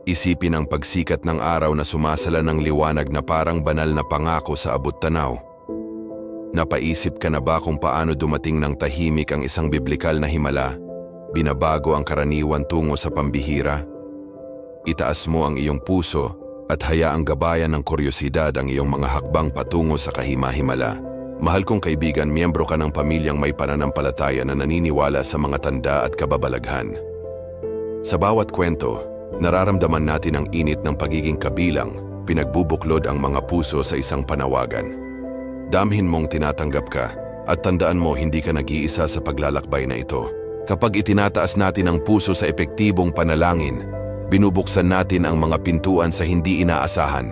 Isipin ang pagsikat ng araw na sumasala ng liwanag na parang banal na pangako sa abot-tanaw. Napaisip ka na ba kung paano dumating ng tahimik ang isang biblikal na himala? Binabago ang karaniwan tungo sa pambihira? Itaas mo ang iyong puso at hayaang gabayan ng kuryosidad ang iyong mga hakbang patungo sa kahima-himala. Mahal kong kaibigan, miyembro ka ng pamilyang may pananampalataya na naniniwala sa mga tanda at kababalaghan. Sa bawat kwento, nararamdaman natin ang init ng pagiging kabilang, pinagbubuklod ang mga puso sa isang panawagan. Damhin mong tinatanggap ka at tandaan mo hindi ka nag-iisa sa paglalakbay na ito. Kapag itinataas natin ang puso sa epektibong panalangin, binubuksan natin ang mga pintuan sa hindi inaasahan.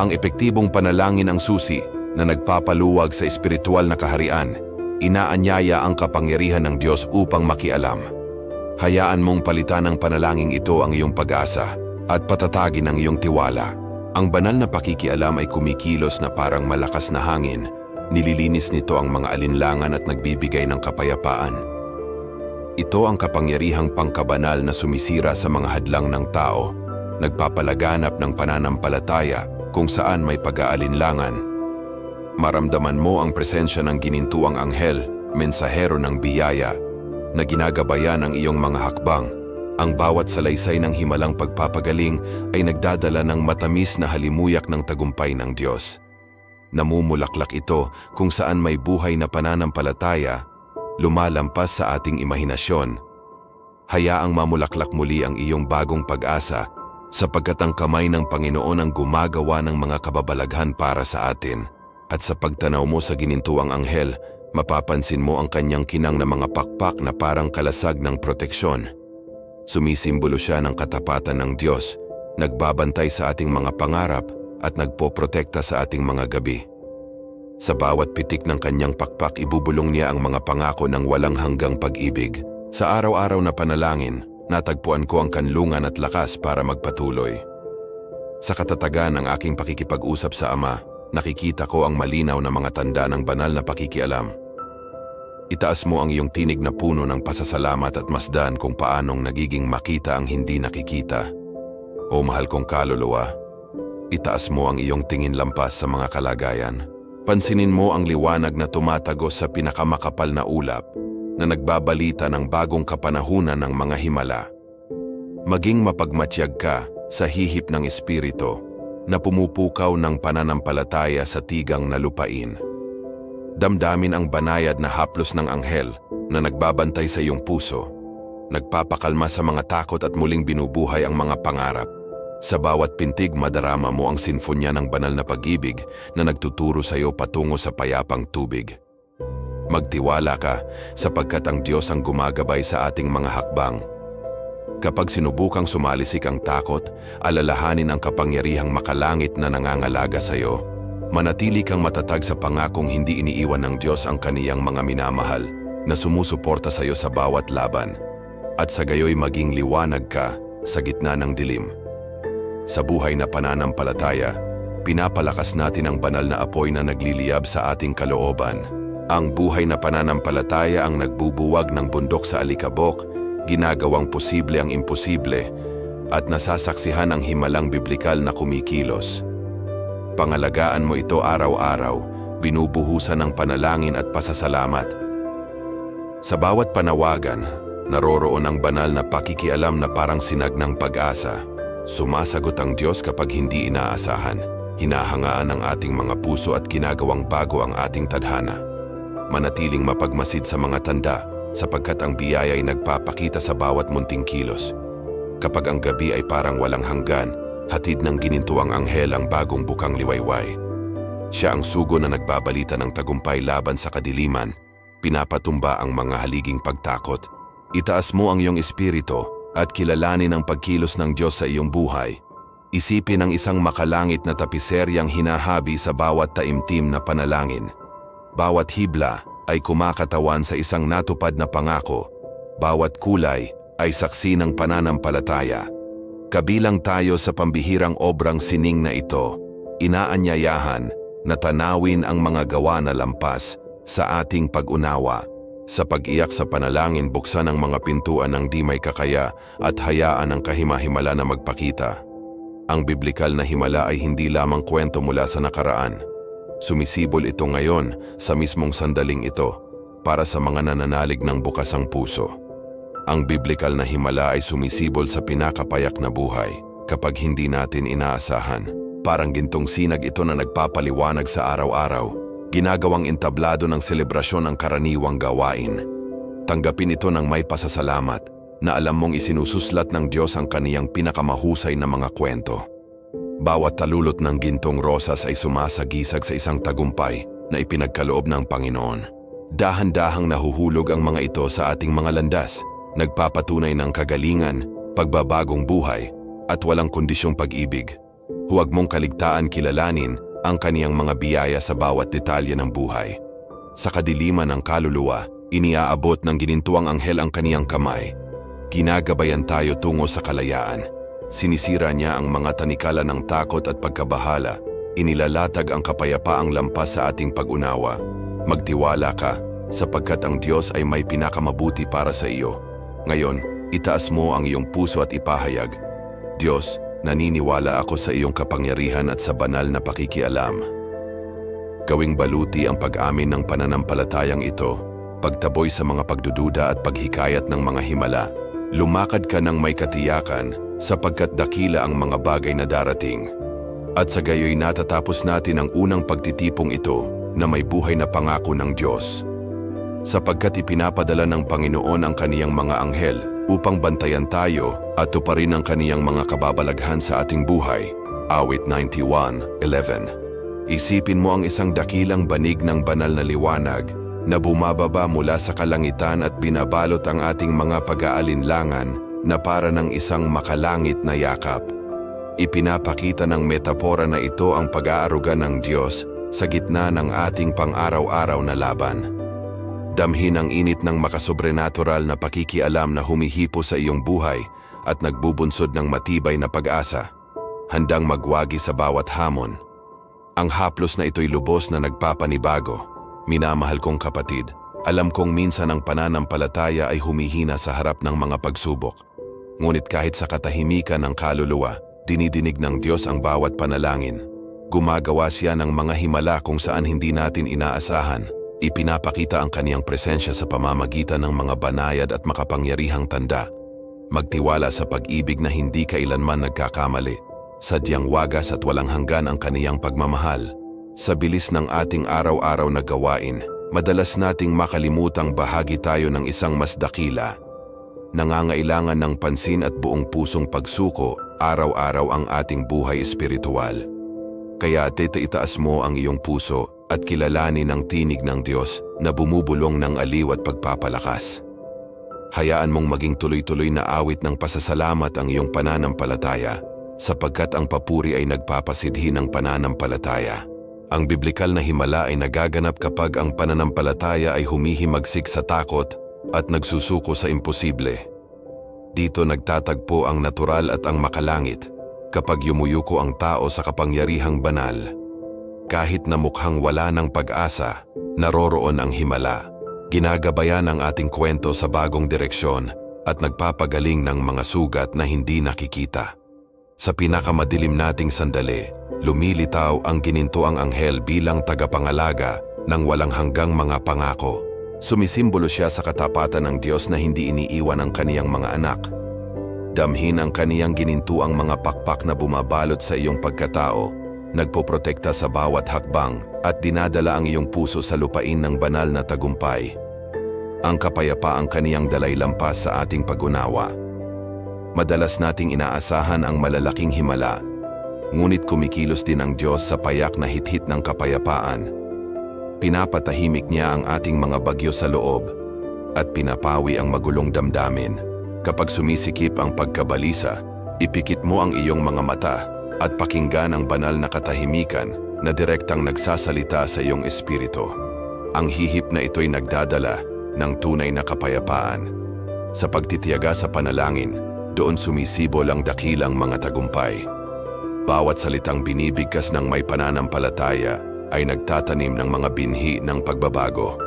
Ang epektibong panalangin ang susi na nagpapaluwag sa espiritual na kaharian, inaanyaya ang kapangyarihan ng Diyos upang makialam. Hayaan mong palitan ng panalangin ito ang iyong pag-asa at patatagin ang iyong tiwala. Ang banal na pakikialam ay kumikilos na parang malakas na hangin. Nililinis nito ang mga alinlangan at nagbibigay ng kapayapaan. Ito ang kapangyarihang pangkabanal na sumisira sa mga hadlang ng tao, nagpapalaganap ng pananampalataya kung saan may pag-aalinlangan. Maramdaman mo ang presensya ng ginintuang anghel, mensahero ng biyaya, na ginagabayan ang iyong mga hakbang. Ang bawat salaysay ng himalang pagpapagaling ay nagdadala ng matamis na halimuyak ng tagumpay ng Diyos. Namumulaklak ito kung saan may buhay na pananampalataya, lumalampas sa ating imahinasyon. Hayaang mamulaklak muli ang iyong bagong pag-asa, sapagkat ang kamay ng Panginoon ang gumagawa ng mga kababalaghan para sa atin. At sa pagtanaw mo sa ginintuang anghel, mapapansin mo ang kanyang kinang na mga pakpak na parang kalasag ng proteksyon. Sumisimbolo siya ng katapatan ng Diyos, nagbabantay sa ating mga pangarap at nagpoprotekta sa ating mga gabi. Sa bawat pitik ng kanyang pakpak, ibubulong niya ang mga pangako ng walang hanggang pag-ibig. Sa araw-araw na panalangin, natagpuan ko ang kanlungan at lakas para magpatuloy. Sa katatagan ng aking pakikipag-usap sa Ama, nakikita ko ang malinaw na mga tanda ng banal na pakikialam. Itaas mo ang iyong tinig na puno ng pasasalamat at masdan kung paanong nagiging makita ang hindi nakikita. O mahal kong kaluluwa, itaas mo ang iyong tingin lampas sa mga kalagayan. Pansinin mo ang liwanag na tumatagos sa pinakamakapal na ulap na nagbabalita ng bagong kapanahunan ng mga himala. Maging mapagmatyag ka sa hihip ng espiritu na pumupukaw ng pananampalataya sa tigang na lupain. Damdamin ang banayad na haplos ng anghel na nagbabantay sa iyong puso, nagpapakalma sa mga takot at muling binubuhay ang mga pangarap. Sa bawat pintig, madarama mo ang sinfonya ng banal na pag-ibig na nagtuturo sa iyo patungo sa payapang tubig. Magtiwala ka sapagkat ang Diyos ang gumagabay sa ating mga hakbang. Kapag sinubukang sumalisik ang takot, alalahanin ang kapangyarihang makalangit na nangangalaga sa iyo. Manatili kang matatag sa pangakong hindi iniiwan ng Diyos ang kaniyang mga minamahal na sumusuporta sa iyo sa bawat laban, at sa gayoy maging liwanag ka sa gitna ng dilim. Sa buhay na pananampalataya, pinapalakas natin ang banal na apoy na nagliliyab sa ating kalooban. Ang buhay na pananampalataya ang nagbubuwag ng bundok sa alikabok, ginagawang posible ang imposible, at nasasaksihan ang himalang biblikal na kumikilos. Pangalagaan mo ito araw-araw, binubuhusan ng panalangin at pasasalamat. Sa bawat panawagan, naroroon ang banal na pakikialam na parang sinag ng pag-asa. Sumasagot ang Diyos kapag hindi inaasahan, hinahangaan ang ating mga puso at ginagawang bago ang ating tadhana. Manatiling mapagmasid sa mga tanda, sapagkat ang biyaya ay nagpapakita sa bawat munting kilos. Kapag ang gabi ay parang walang hanggan, hatid ng ginintuang anghel ang bagong bukang liwayway. Siya ang sugo na nagbabalita ng tagumpay laban sa kadiliman, pinapatumba ang mga haliging pagtakot. Itaas mo ang iyong espiritu at kilalanin ang pagkilos ng Diyos sa iyong buhay. Isipin ang isang makalangit na tapiseryang hinahabi sa bawat taimtim na panalangin. Bawat hibla ay kumakatawan sa isang natupad na pangako. Bawat kulay ay saksi ng pananampalataya. Kabilang tayo sa pambihirang obrang sining na ito, inaanyayahan na tanawin ang mga gawa na lampas sa ating pag-unawa. Sa pag-iyak sa panalangin, buksan ang mga pintuan ng di may kakaya at hayaan ang kahimahimala na magpakita. Ang biblikal na himala ay hindi lamang kwento mula sa nakaraan. Sumisibol ito ngayon sa mismong sandaling ito para sa mga nananalig ng bukas ang puso. Ang biblikal na himala ay sumisibol sa pinakapayak na buhay kapag hindi natin inaasahan. Parang gintong sinag ito na nagpapaliwanag sa araw-araw. Ginagawang entablado ng selebrasyon ang karaniwang gawain. Tanggapin ito ng may pasasalamat na alam mong isinususlat ng Diyos ang kaniyang pinakamahusay na mga kwento. Bawat talulot ng gintong rosas ay sumasagisag sa isang tagumpay na ipinagkaloob ng Panginoon. Dahan-dahang nahuhulog ang mga ito sa ating mga landas, nagpapatunay ng kagalingan, pagbabagong buhay, at walang kondisyong pag-ibig. Huwag mong kaligtaan kilalanin ang kaniyang mga biyaya sa bawat detalye ng buhay. Sa kadiliman ng kaluluwa, iniaabot ng ginintuang anghel ang kaniyang kamay. Ginagabayan tayo tungo sa kalayaan. Sinisira niya ang mga tanikala ng takot at pagkabahala. Inilalatag ang kapayapaang lampas sa ating pag-unawa. Magtiwala ka, sapagkat ang Diyos ay may pinakamabuti para sa iyo. Ngayon, itaas mo ang iyong puso at ipahayag, Diyos, naniniwala ako sa iyong kapangyarihan at sa banal na pakikialam. Gawing baluti ang pag-amin ng pananampalatayang ito, pagtaboy sa mga pagdududa at paghikayat ng mga himala. Lumakad ka ng may katiyakan sapagkat dakila ang mga bagay na darating. At sa gayoy natatapos natin ang unang pagtitipong ito na may buhay na pangako ng Diyos. Sapagkat ipinapadala ng Panginoon ang kaniyang mga anghel upang bantayan tayo at tuparin ang kaniyang mga kababalaghan sa ating buhay. Awit 91:11. Isipin mo ang isang dakilang banig ng banal na liwanag na bumababa mula sa kalangitan at binabalot ang ating mga pag-aalinlangan na para ng isang makalangit na yakap. Ipinapakita ng metapora na ito ang pag-aaruga ng Diyos sa gitna ng ating pang-araw-araw na laban. Damhin ang init ng makasobrenatural na pakikialam na humihipo sa iyong buhay at nagbubunsod ng matibay na pag-asa, handang magwagi sa bawat hamon. Ang haplos na ito'y lubos na nagpapanibago. Minamahal kong kapatid, alam kong minsan ang pananampalataya ay humihina sa harap ng mga pagsubok. Ngunit kahit sa katahimikan ng kaluluwa, dinidinig ng Diyos ang bawat panalangin. Gumagawa siya ng mga himala kung saan hindi natin inaasahan. Ipinapakita ang kaniyang presensya sa pamamagitan ng mga banayad at makapangyarihang tanda. Magtiwala sa pag-ibig na hindi kailanman nagkakamali. Sadyang wagas at walang hanggan ang kaniyang pagmamahal. Sa bilis ng ating araw-araw na gawain, madalas nating makalimutang bahagi tayo ng isang mas dakila. Nangangailangan ng pansin at buong pusong pagsuko araw-araw ang ating buhay espiritual. Kaya itaas mo ang iyong puso at kilalanin ang tinig ng Diyos na bumubulong ng aliw at pagpapalakas. Hayaan mong maging tuloy-tuloy na awit ng pasasalamat ang iyong pananampalataya, sapagkat ang papuri ay nagpapasidhi ng pananampalataya. Ang biblikal na himala ay nagaganap kapag ang pananampalataya ay humihimagsik sa takot at nagsusuko sa imposible. Dito nagtatagpo ang natural at ang makalangit kapag yumuyuko ang tao sa kapangyarihang banal. Kahit na mukhang wala ng pag-asa, naroroon ang himala. Ginagabayan ang ating kwento sa bagong direksyon at nagpapagaling ng mga sugat na hindi nakikita. Sa pinakamadilim nating sandali, lumilitaw ang ginintuang anghel bilang tagapangalaga ng walang hanggang mga pangako. Sumisimbolo siya sa katapatan ng Diyos na hindi iniiwan ang kaniyang mga anak. Damhin ang kaniyang ginintuang mga pakpak na bumabalot sa iyong pagkatao, nagpoprotekta sa bawat hakbang at dinadala ang iyong puso sa lupain ng banal na tagumpay. Ang kapayapaang kaniyang dalay lampas sa ating pag-unawa. Madalas nating inaasahan ang malalaking himala, ngunit kumikilos din ang Diyos sa payak na hit-hit ng kapayapaan. Pinapatahimik niya ang ating mga bagyo sa loob at pinapawi ang magulong damdamin. Kapag sumisikip ang pagkabalisa, ipikit mo ang iyong mga mata at pakinggan ang banal na katahimikan na direktang nagsasalita sa iyong espiritu. Ang hihip na ito'y nagdadala ng tunay na kapayapaan. Sa pagtitiyaga sa panalangin, doon sumisibol ang dakilang mga tagumpay. Bawat salitang binibigkas ng may pananampalataya ay nagtatanim ng mga binhi ng pagbabago.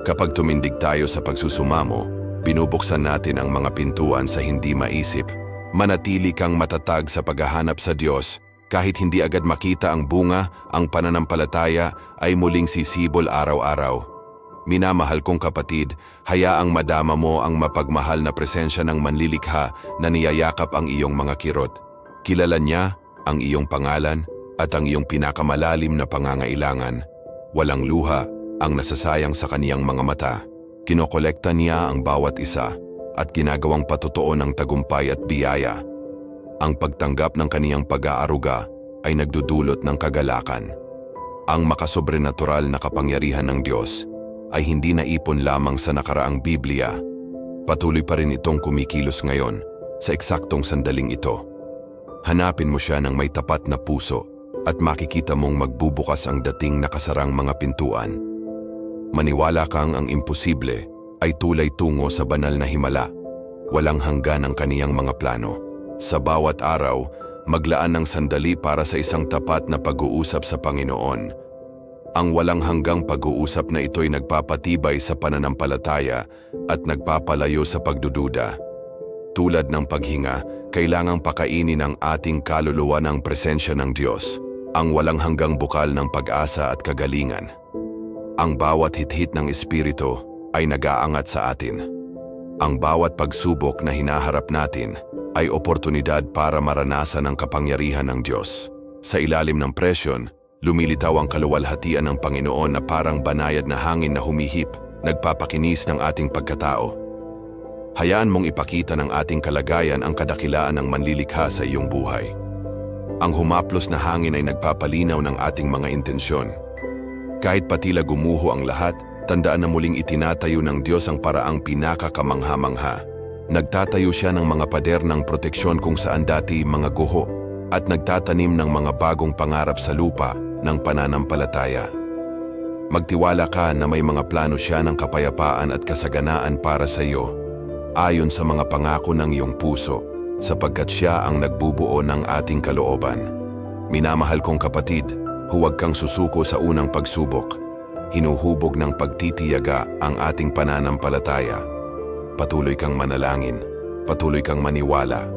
Kapag tumindig tayo sa pagsusumamo, binubuksan natin ang mga pintuan sa hindi maisip. Manatili kang matatag sa paghahanap sa Diyos. Kahit hindi agad makita ang bunga, ang pananampalataya ay muling sisibol araw-araw. Minamahal kong kapatid, hayaang madama mo ang mapagmahal na presensya ng manlilikha na niyayakap ang iyong mga kirot. Kilala niya ang iyong pangalan at ang iyong pinakamalalim na pangangailangan. Walang luha ang nasasayang sa kaniyang mga mata. Kinokolekta niya ang bawat isa at ginagawang patotoo ng tagumpay at biyaya. Ang pagtanggap ng kaniyang pag-aaruga ay nagdudulot ng kagalakan. Ang makasobrenatural na kapangyarihan ng Diyos ay hindi naipon lamang sa nakaraang Biblia. Patuloy pa rin itong kumikilos ngayon sa eksaktong sandaling ito. Hanapin mo siya ng may tapat na puso at makikita mong magbubukas ang dating nakasarang mga pintuan. Maniwala kang ang imposible ay tulay tungo sa banal na himala. Walang hanggan ang kaniyang mga plano. Sa bawat araw, maglaan ng sandali para sa isang tapat na pag-uusap sa Panginoon. Ang walang hanggang pag-uusap na ito'y nagpapatibay sa pananampalataya at nagpapalayo sa pagdududa. Tulad ng paghinga, kailangang pakainin ang ating kaluluwa ng presensya ng Diyos, ang walang hanggang bukal ng pag-asa at kagalingan. Ang bawat hit-hit ng Espiritu ay nag-aangat sa atin. Ang bawat pagsubok na hinaharap natin ay oportunidad para maranasan ang kapangyarihan ng Diyos. Sa ilalim ng presyon, lumilitaw ang kaluwalhatian ng Panginoon na parang banayad na hangin na humihip, nagpapakinis ng ating pagkatao. Hayaan mong ipakita ng ating kalagayan ang kadakilaan ng manlilikha sa iyong buhay. Ang humaplos na hangin ay nagpapalinaw ng ating mga intensyon. Kahit patila gumuho ang lahat, tandaan na muling itinatayo ng Diyos ang paraang pinakakamangha-mangha. Nagtatayo siya ng mga pader ng proteksyon kung saan dati mga guho at nagtatanim ng mga bagong pangarap sa lupa ng pananampalataya. Magtiwala ka na may mga plano siya ng kapayapaan at kasaganaan para sa iyo, ayon sa mga pangako ng iyong puso, sapagkat siya ang nagbubuo ng ating kalooban. Minamahal kong kapatid, huwag kang susuko sa unang pagsubok. Hinuhubog ng pagtitiyaga ang ating pananampalataya. Patuloy kang manalangin, patuloy kang maniwala,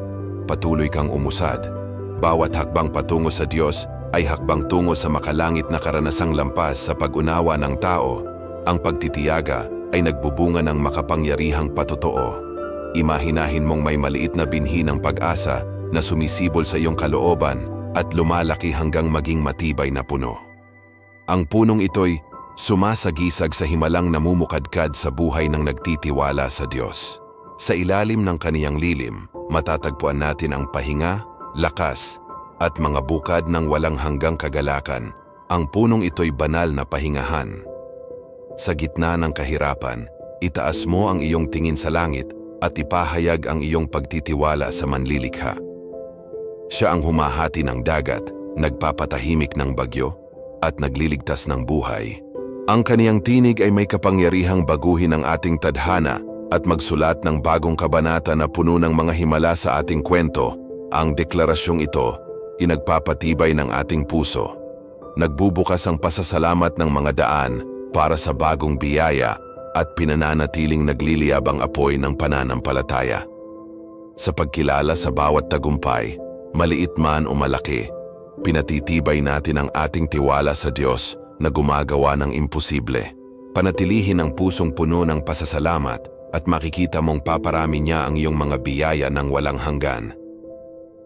patuloy kang umusad. Bawat hakbang patungo sa Diyos ay hakbang tungo sa makalangit na karanasang lampas sa pag-unawa ng tao. Ang pagtitiyaga ay nagbubunga ng makapangyarihang patotoo. Imahinahin mong may maliit na binhi ng pag-asa na sumisibol sa iyong kalooban at lumalaki hanggang maging matibay na puno. Ang punong ito'y sumasagisag sa himalang namumukadkad sa buhay ng nagtitiwala sa Diyos. Sa ilalim ng kaniyang lilim, matatagpuan natin ang pahinga, lakas, at mga bukad ng walang hanggang kagalakan. Ang punong ito'y banal na pahingahan. Sa gitna ng kahirapan, itaas mo ang iyong tingin sa langit at ipahayag ang iyong pagtitiwala sa manlilikha. Siya ang humahati ng dagat, nagpapatahimik ng bagyo, at nagliligtas ng buhay. Ang kaniyang tinig ay may kapangyarihang baguhin ang ating tadhana at magsulat ng bagong kabanata na puno ng mga himala sa ating kwento. Ang deklarasyong ito, inagpapatibay ng ating puso. Nagbubukas ang pasasalamat ng mga daan para sa bagong biyaya at pinananatiling nagliliyab ang apoy ng pananampalataya. Sa pagkilala sa bawat tagumpay, maliit man o malaki, pinatitibay natin ang ating tiwala sa Diyos na gumagawa ng imposible. Panatilihin ang pusong puno ng pasasalamat at makikita mong paparami niya ang iyong mga biyaya ng walang hanggan.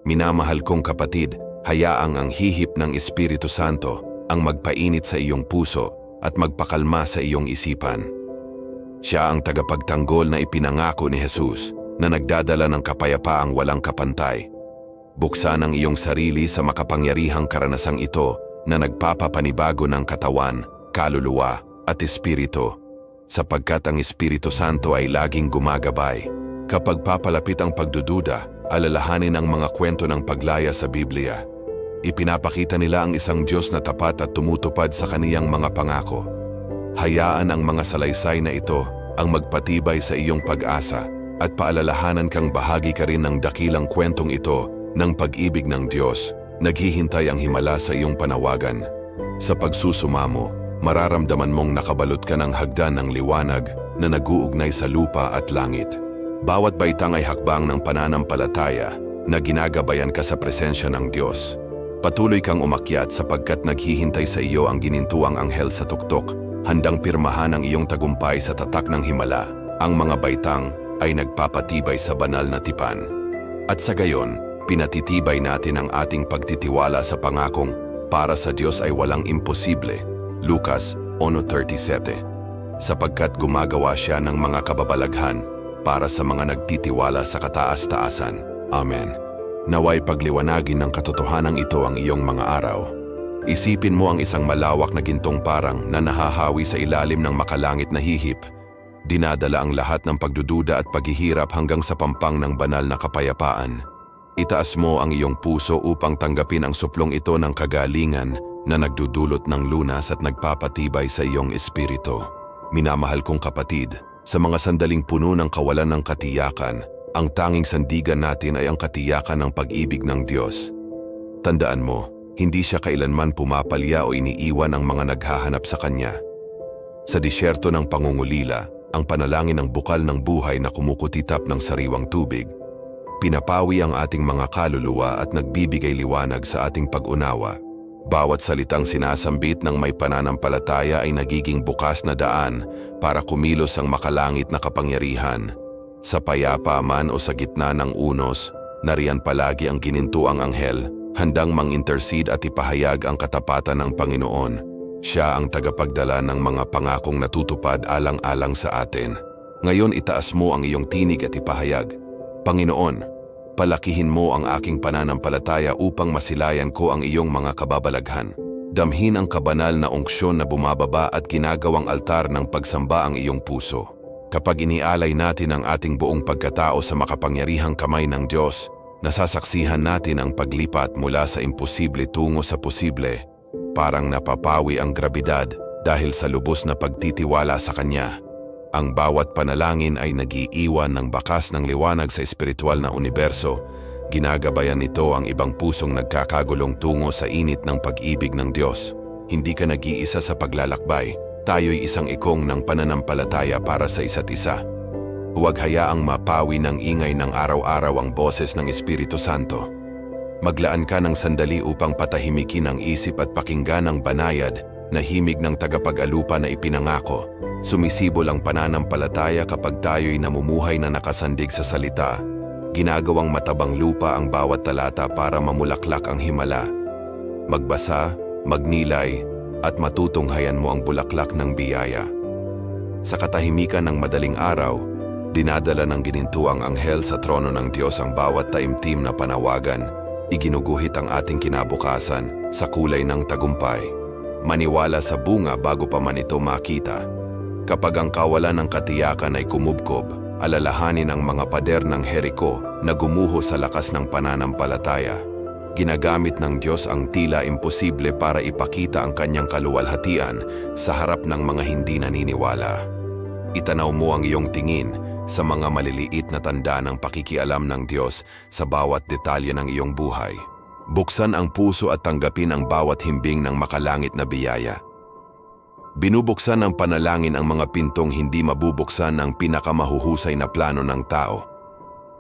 Minamahal kong kapatid, hayaang ang hihip ng Espiritu Santo ang magpainit sa iyong puso at magpakalma sa iyong isipan. Siya ang tagapagtanggol na ipinangako ni Jesus na nagdadala ng kapayapaang walang kapantay. Buksan ang iyong sarili sa makapangyarihang karanasang ito na nagpapapanibago ng katawan, kaluluwa at espiritu, sapagkat ang Espiritu Santo ay laging gumagabay. Kapag papalapit ang pagdududa, alalahanin ang mga kwento ng paglaya sa Biblia. Ipinapakita nila ang isang Diyos na tapat at tumutupad sa kaniyang mga pangako. Hayaan ang mga salaysay na ito ang magpatibay sa iyong pag-asa at paalalahanan kang bahagi ka rin ng dakilang kwentong ito ng pag-ibig ng Diyos. Naghihintay ang himala sa iyong panawagan. Sa pagsusumamo, Mararamdaman mong nakabalot ka ng hagdan ng liwanag na nag-uugnay sa lupa at langit. Bawat baitang ay hakbang ng pananampalataya na ginagabayan ka sa presensya ng Diyos. Patuloy kang umakyat sapagkat naghihintay sa iyo ang ginintuang anghel sa tuktok, handang pirmahan ang iyong tagumpay sa tatak ng himala. Ang mga baitang ay nagpapatibay sa banal na tipan. At sa gayon, pinatitibay natin ang ating pagtitiwala sa pangakong para sa Diyos ay walang imposible. Lucas 1:37. Sapagkat gumagawa siya ng mga kababalaghan para sa mga nagtitiwala sa kataas-taasan. Amen. Naway pagliwanagin ng katotohanan ito ang iyong mga araw. Isipin mo ang isang malawak na gintong parang na nahahawi sa ilalim ng makalangit na hihip. Dinadala ang lahat ng pagdududa at paghihirap hanggang sa pampang ng banal na kapayapaan. Itaas mo ang iyong puso upang tanggapin ang suplong ito ng kagalingan na nagdudulot ng lunas at nagpapatibay sa iyong espiritu. Minamahal kong kapatid, sa mga sandaling puno ng kawalan ng katiyakan, ang tanging sandigan natin ay ang katiyakan ng pag-ibig ng Diyos. Tandaan mo, hindi siya kailanman pumapalya o iniiwan ang mga naghahanap sa Kanya. Sa disyerto ng pangungulila, ang panalangin ng bukal ng buhay na kumukutitap ng sariwang tubig, pinapawi ang ating mga kaluluwa at nagbibigay liwanag sa ating pag-unawa. Bawat salitang sinasambit ng may pananampalataya ay nagiging bukas na daan para kumilos ang makalangit na kapangyarihan. Sa payapa man o sa gitna ng unos, nariyan palagi ang ginintuang anghel, handang mang-intercede at ipahayag ang katapatan ng Panginoon. Siya ang tagapagdala ng mga pangakong natutupad alang-alang sa atin. Ngayon itaas mo ang iyong tinig at ipahayag, Panginoon, palakihin mo ang aking pananampalataya upang masilayan ko ang iyong mga kababalaghan. Damhin ang kabanal na unksyon na bumababa at ginagawang altar ng pagsamba ang iyong puso. Kapag inialay natin ang ating buong pagkatao sa makapangyarihang kamay ng Diyos, nasasaksihan natin ang paglipat mula sa imposible tungo sa posible. Parang napapawi ang grabidad dahil sa lubos na pagtitiwala sa Kanya. Ang bawat panalangin ay nag-iiwan ng bakas ng liwanag sa espiritual na universo. Ginagabayan nito ang ibang pusong nagkakagulong tungo sa init ng pag-ibig ng Diyos. Hindi ka nag-iisa sa paglalakbay. Tayo'y isang ikong ng pananampalataya para sa isa't isa. Huwag hayaang mapawi ng ingay ng araw-araw ang boses ng Espiritu Santo. Maglaan ka ng sandali upang patahimikin ang isip at pakinggan ang banayad na himig ng tagapag-alupa na ipinangako. Sumisibol ang pananampalataya kapag tayo'y namumuhay na nakasandig sa salita. Ginagawang matabang lupa ang bawat talata para mamulaklak ang himala. Magbasa, magnilay, at matutunghayan mo ang bulaklak ng biyaya. Sa katahimikan ng madaling araw, dinadala ng ginintuang anghel sa trono ng Diyos ang bawat taimtim na panawagan. Iginuguhit ang ating kinabukasan sa kulay ng tagumpay. Maniwala sa bunga bago pa man ito makita. Kapag ang kawalan ng katiyakan ay kumubkob, alalahanin ang mga pader ng Jericho na gumuho sa lakas ng pananampalataya. Ginagamit ng Diyos ang tila imposible para ipakita ang Kanyang kaluwalhatian sa harap ng mga hindi naniniwala. Itanaw mo ang iyong tingin sa mga maliliit na tanda ng pakikialam ng Diyos sa bawat detalye ng iyong buhay. Buksan ang puso at tanggapin ang bawat himbing ng makalangit na biyaya. Binubuksan ng panalangin ang mga pintong hindi mabubuksan ng pinakamahuhusay na plano ng tao.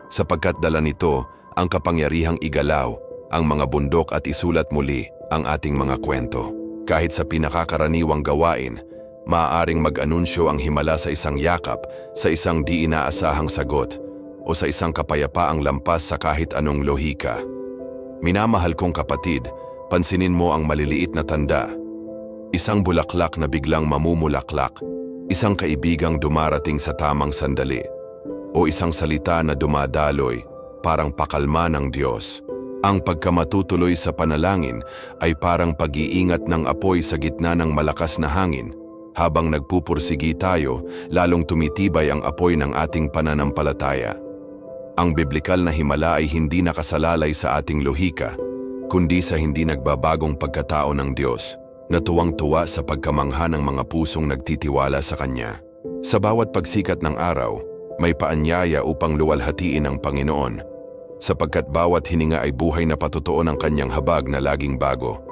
Sapagkat dala nito ang kapangyarihang igalaw ang mga bundok at isulat muli ang ating mga kwento. Kahit sa pinakakaraniwang gawain, maaaring mag-anunsyo ang himala sa isang yakap, sa isang di inaasahang sagot, o sa isang kapayapaang lampas sa kahit anong lohika. Minamahal kong kapatid, pansinin mo ang maliliit na tanda. Isang bulaklak na biglang mamumulaklak, isang kaibigang dumarating sa tamang sandali, o isang salita na dumadaloy, parang pakalma ng Diyos. Ang pagkamatutuloy sa panalangin ay parang pag-iingat ng apoy sa gitna ng malakas na hangin. Habang nagpupursigi tayo, lalong tumitibay ang apoy ng ating pananampalataya. Ang biblikal na himala ay hindi nakasalalay sa ating lohika, kundi sa hindi nagbabagong pagkatao ng Diyos, na tuwang-tuwa sa pagkamangha ng mga pusong nagtitiwala sa Kanya. Sa bawat pagsikat ng araw, may paanyaya upang luwalhatiin ang Panginoon, sapagkat bawat hininga ay buhay na patotoo ng Kanyang habag na laging bago.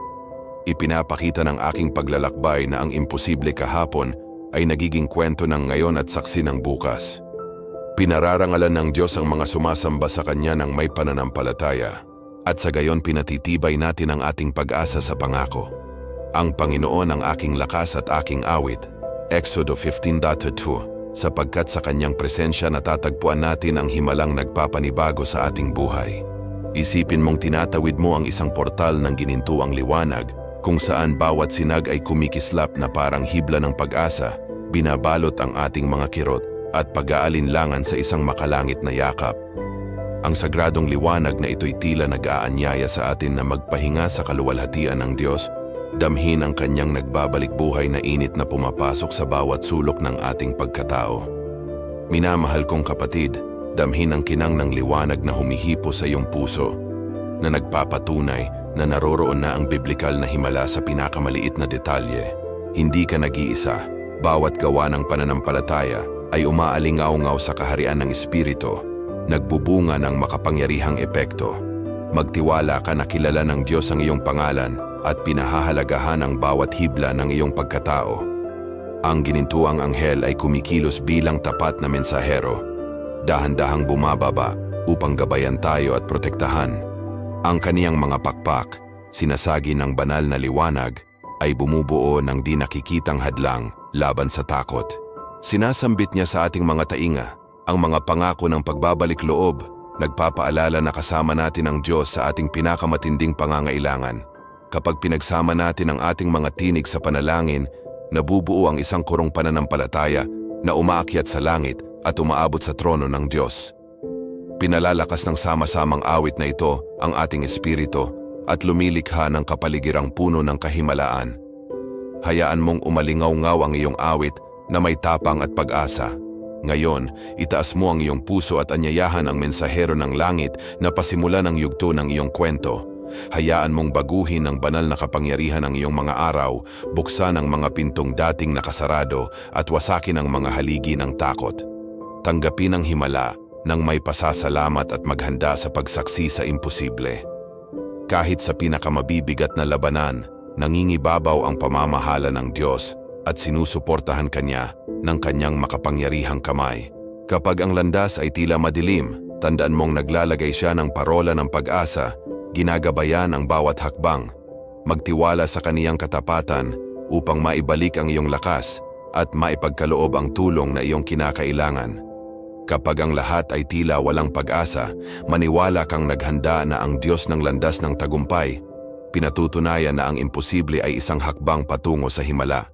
Ipinapakita ng aking paglalakbay na ang imposible kahapon ay nagiging kwento ng ngayon at saksi ng bukas. Pinararangalan ng Diyos ang mga sumasamba sa Kanya ng may pananampalataya, at sa gayon pinatitibay natin ang ating pag-asa sa pangako. Ang Panginoon ang aking lakas at aking awit, Exodo 15:2, sapagkat sa Kanyang presensya natatagpuan natin ang himalang nagpapanibago sa ating buhay. Isipin mong tinatawid mo ang isang portal ng ginintuang liwanag, kung saan bawat sinag ay kumikislap na parang hibla ng pag-asa, binabalot ang ating mga kirot at pag-aalinlangan sa isang makalangit na yakap. Ang sagradong liwanag na ito'y tila nag-aanyaya sa atin na magpahinga sa kaluwalhatian ng Diyos, damhin ang Kanyang nagbabalik buhay na init na pumapasok sa bawat sulok ng ating pagkatao. Minamahal kong kapatid, damhin ang kinang ng liwanag na humihipo sa iyong puso, na nagpapatunay na naroroon na ang biblikal na himala sa pinakamaliit na detalye. Hindi ka nag-iisa. Bawat gawa ng pananampalataya ay umaalingaw-ngaw sa kaharian ng Espiritu, nagbubunga ng makapangyarihang epekto. Magtiwala ka na kilala ng Diyos ang iyong pangalan at pinahahalagahan ang bawat hibla ng iyong pagkatao. Ang ginintuang anghel ay kumikilos bilang tapat na mensahero, dahan-dahang bumababa upang gabayan tayo at protektahan. Ang kaniyang mga pakpak, sinasagi ng banal na liwanag, ay bumubuo ng di nakikitang hadlang laban sa takot. Sinasambit niya sa ating mga tainga ang mga pangako ng pagbabalik loob, nagpapaalala na kasama natin ang Diyos sa ating pinakamatinding pangangailangan. Kapag pinagsama natin ang ating mga tinig sa panalangin, nabubuo ang isang kurong pananampalataya na umaakyat sa langit at umaabot sa trono ng Diyos. Pinalalakas ng sama-samang awit na ito ang ating espiritu at lumilikha ng kapaligirang puno ng kahimalaan. Hayaan mong umalingaw-ngaw ang iyong awit na may tapang at pag-asa. Ngayon, itaas mo ang iyong puso at anyayahan ang mensahero ng langit na pasimulan ang yugto ng iyong kwento. Hayaan mong baguhin ng banal na kapangyarihan ang iyong mga araw, buksan ang mga pintong dating nakasarado at wasakin ang mga haligi ng takot. Tanggapin ang himala nang may pasasalamat at maghanda sa pagsaksi sa imposible. Kahit sa pinakamabibigat na labanan, nangingibabaw ang pamamahala ng Diyos at sinusuportahan Kanya ng Kanyang makapangyarihang kamay. Kapag ang landas ay tila madilim, tandaan mong naglalagay siya ng parola ng pag-asa, ginagabayan ang bawat hakbang. Magtiwala sa Kaniyang katapatan upang maibalik ang iyong lakas at maipagkaloob ang tulong na iyong kinakailangan. Kapag ang lahat ay tila walang pag-asa, maniwala kang naghanda na ang Diyos ng landas ng tagumpay. Pinatutunayan na ang imposible ay isang hakbang patungo sa himala.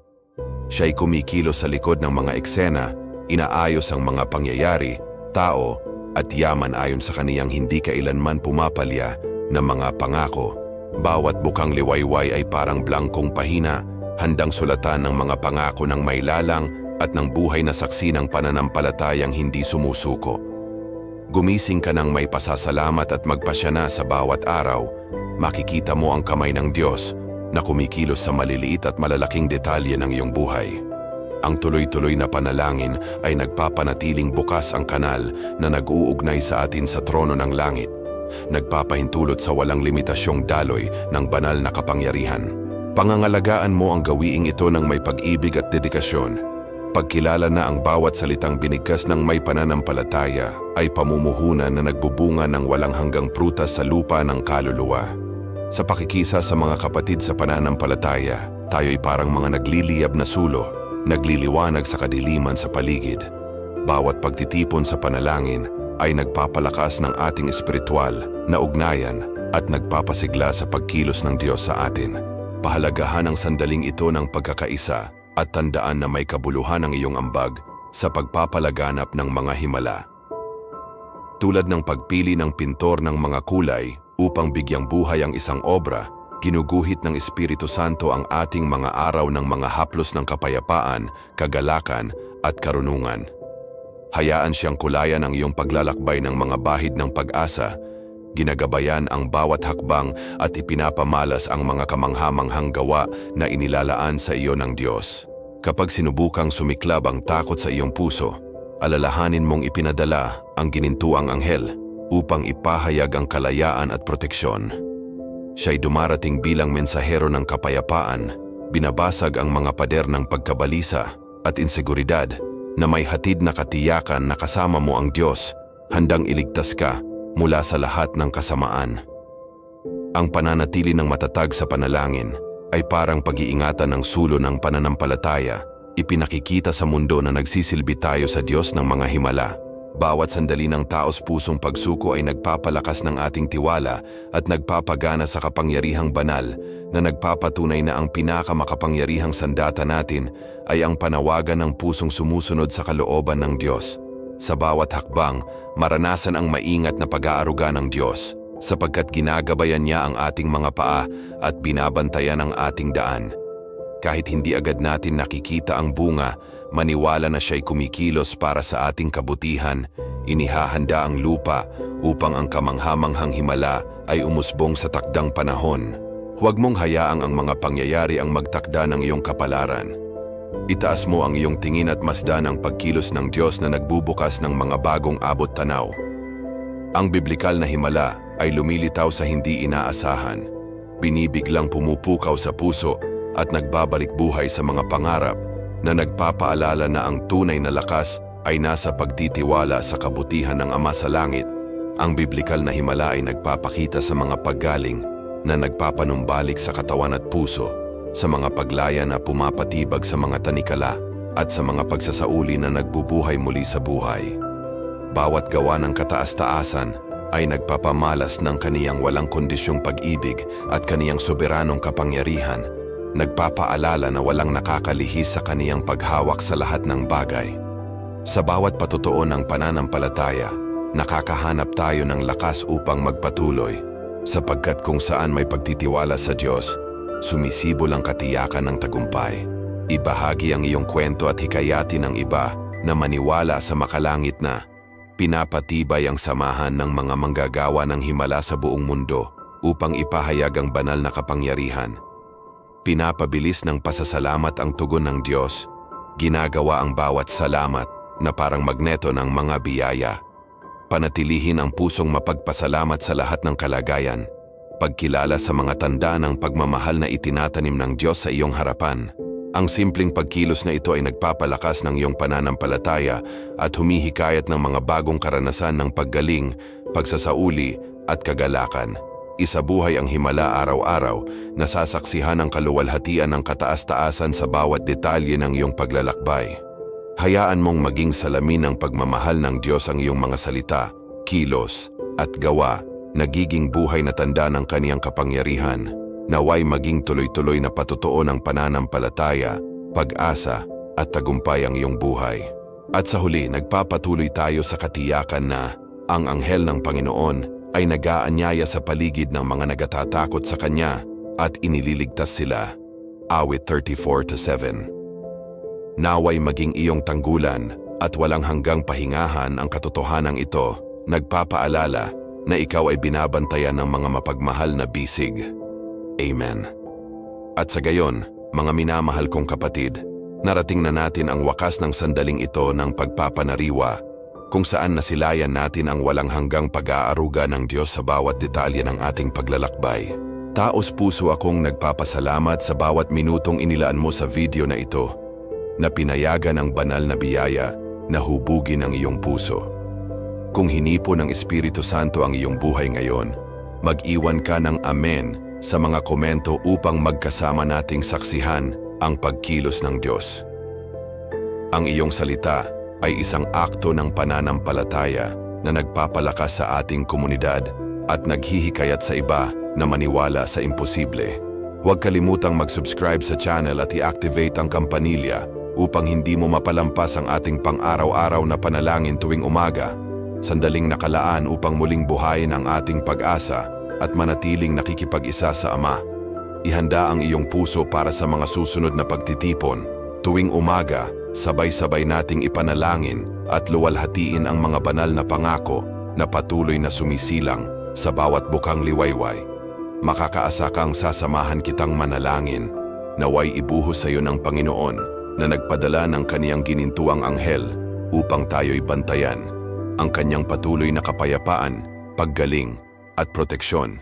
Siya'y kumikilos sa likod ng mga eksena, inaayos ang mga pangyayari, tao, at yaman ayon sa Kaniyang hindi kailanman pumapalya na mga pangako. Bawat bukang liwayway ay parang blangkong pahina, handang sulatan ng mga pangako ng may lalang at ng buhay na saksi ng pananampalatayang hindi sumusuko. Gumising ka ng may pasasalamat at magpasya na sa bawat araw. Makikita mo ang kamay ng Diyos na kumikilos sa maliliit at malalaking detalye ng iyong buhay. Ang tuloy-tuloy na panalangin ay nagpapanatiling bukas ang kanal na nag-uugnay sa atin sa trono ng langit, nagpapahintulot sa walang limitasyong daloy ng banal na kapangyarihan. Pangangalagaan mo ang gawiing ito ng may pag-ibig at dedikasyon. Pagkilala na ang bawat salitang binigkas ng may pananampalataya ay pamumuhunan na nagbubunga ng walang hanggang prutas sa lupa ng kaluluwa. Sa pakikisa sa mga kapatid sa pananampalataya, tayo'y parang mga nagliliyab na sulo, nagliliwanag sa kadiliman sa paligid. Bawat pagtitipon sa panalangin ay nagpapalakas ng ating espiritual na ugnayan at nagpapasigla sa pagkilos ng Diyos sa atin. Pahalagahan ang sandaling ito ng pagkakaisa at tandaan na may kabuluhan ang iyong ambag sa pagpapalaganap ng mga himala. Tulad ng pagpili ng pintor ng mga kulay upang bigyang buhay ang isang obra, ginuguhit ng Espiritu Santo ang ating mga araw ng mga haplos ng kapayapaan, kagalakan at karunungan. Hayaan siyang kulayan ang iyong paglalakbay ng mga bahid ng pag-asa, ginagabayan ang bawat hakbang at ipinapamalas ang mga kamanghamanghang gawa na inilalaan sa iyo ng Diyos. Kapag sinubukang sumiklab ang takot sa iyong puso, alalahanin mong ipinadala ang ginintuang anghel upang ipahayag ang kalayaan at proteksyon. Siya'y dumarating bilang mensahero ng kapayapaan, binabasag ang mga pader ng pagkabalisa at inseguridad na may hatid na katiyakan na kasama mo ang Diyos, handang iligtas ka mula sa lahat ng kasamaan. Ang pananatili ng matatag sa panalangin ay parang pag-iingatan ng sulong ng pananampalataya, ipinakikita sa mundo na nagsisilbi tayo sa Diyos ng mga himala. Bawat sandali ng taos-pusong pagsuko ay nagpapalakas ng ating tiwala at nagpapagana sa kapangyarihang banal na nagpapatunay na ang pinakamakapangyarihang sandata natin ay ang panawagan ng pusong sumusunod sa kalooban ng Diyos. Sa bawat hakbang, maranasan ang maingat na pag-aaruga ng Diyos sapagkat ginagabayan niya ang ating mga paa at binabantayan ang ating daan. Kahit hindi agad natin nakikita ang bunga, maniwala na siya'y kumikilos para sa ating kabutihan, inihahanda ang lupa upang ang kamanghamanghang himala ay umusbong sa takdang panahon. Huwag mong hayaang ang mga pangyayari ang magtakda ng iyong kapalaran. Itaas mo ang iyong tingin at masdan ang pagkilos ng Diyos na nagbubukas ng mga bagong abot tanaw. Ang biblikal na himala ay lumilitaw sa hindi inaasahan, binibiglang pumupukaw sa puso at nagbabalik buhay sa mga pangarap na nagpapaalala na ang tunay na lakas ay nasa pagtitiwala sa kabutihan ng Ama sa Langit. Ang biblikal na himala ay nagpapakita sa mga paggaling na nagpapanumbalik sa katawan at puso, sa mga paglaya na pumapatibag sa mga tanikala at sa mga pagsasauli na nagbubuhay muli sa buhay. Bawat gawa ng kataas-taasan ay nagpapamalas ng kaniyang walang kondisyong pag-ibig at kaniyang soberanong kapangyarihan, nagpapaalala na walang nakakalihis sa kaniyang paghawak sa lahat ng bagay. Sa bawat patutuo ng pananampalataya, nakakahanap tayo ng lakas upang magpatuloy, sapagkat kung saan may pagtitiwala sa Diyos, sumisibol ang katiyakan ng tagumpay. Ibahagi ang iyong kwento at hikayatin ng iba na maniwala sa makalangit na pinapatibay ang samahan ng mga manggagawa ng himala sa buong mundo upang ipahayag ang banal na kapangyarihan. Pinapabilis ng pasasalamat ang tugon ng Diyos, ginagawa ang bawat salamat na parang magneto ng mga biyaya. Panatilihin ang pusong mapagpasalamat sa lahat ng kalagayan, pagkilala sa mga tanda ng pagmamahal na itinatanim ng Diyos sa iyong harapan. Ang simpleng pagkilos na ito ay nagpapalakas ng iyong pananampalataya at humihikayat ng mga bagong karanasan ng paggaling, pagsasauli at kagalakan. Isabuhay ang himala araw-araw, nasasaksihan ang kaluwalhatian ng kataas-taasan sa bawat detalye ng iyong paglalakbay. Hayaan mong maging salamin ng pagmamahal ng Diyos ang iyong mga salita, kilos at gawa, nagiging buhay na tanda ng kaniyang kapangyarihan. Naway maging tuloy-tuloy na patutuo ng pananampalataya, pag-asa at tagumpay ang iyong buhay. At sa huli, nagpapatuloy tayo sa katiyakan na ang anghel ng Panginoon ay nag-aanyaya sa paligid ng mga nagatatakot sa Kanya at inililigtas sila. Awit 34-7. Naway maging iyong tanggulan at walang hanggang pahingahan ang katotohanang ito, nagpapaalala na ikaw ay binabantayan ng mga mapagmahal na bisig. Amen. At sa gayon, mga minamahal kong kapatid, narating na natin ang wakas ng sandaling ito ng pagpapanariwa, kung saan nasilayan natin ang walang hanggang pag-aaruga ng Diyos sa bawat detalye ng ating paglalakbay. Taos-puso akong nagpapasalamat sa bawat minutong inilaan mo sa video na ito, na pinayagan ang banal na biyaya na hubugin ang iyong puso. Kung hinipo ng Espiritu Santo ang iyong buhay ngayon, mag-iwan ka ng amen sa mga komento upang magkasama nating saksihan ang pagkilos ng Diyos. Ang iyong salita ay isang akto ng pananampalataya na nagpapalakas sa ating komunidad at naghihikayat sa iba na maniwala sa imposible. Huwag kalimutang mag-subscribe sa channel at i-activate ang kampanilya upang hindi mo mapalampas ang ating pang-araw-araw na panalangin tuwing umaga, sandaling nakalaan upang muling buhayin ang ating pag-asa at manatiling nakikipag-isa sa Ama. Ihanda ang iyong puso para sa mga susunod na pagtitipon. Tuwing umaga, sabay-sabay nating ipanalangin at luwalhatiin ang mga banal na pangako na patuloy na sumisilang sa bawat bukang liwayway. Makakaasa kang sasamahan kitang manalangin, naway ibuhos sa iyo ng Panginoon na nagpadala ng kaniyang ginintuang anghel upang tayo'y bantayan, ang kanyang patuloy na kapayapaan, paggaling at proteksyon.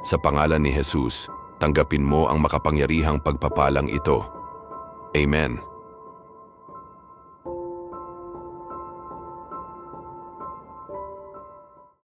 Sa pangalan ni Jesus, tanggapin mo ang makapangyarihang pagpapalang ito. Amen.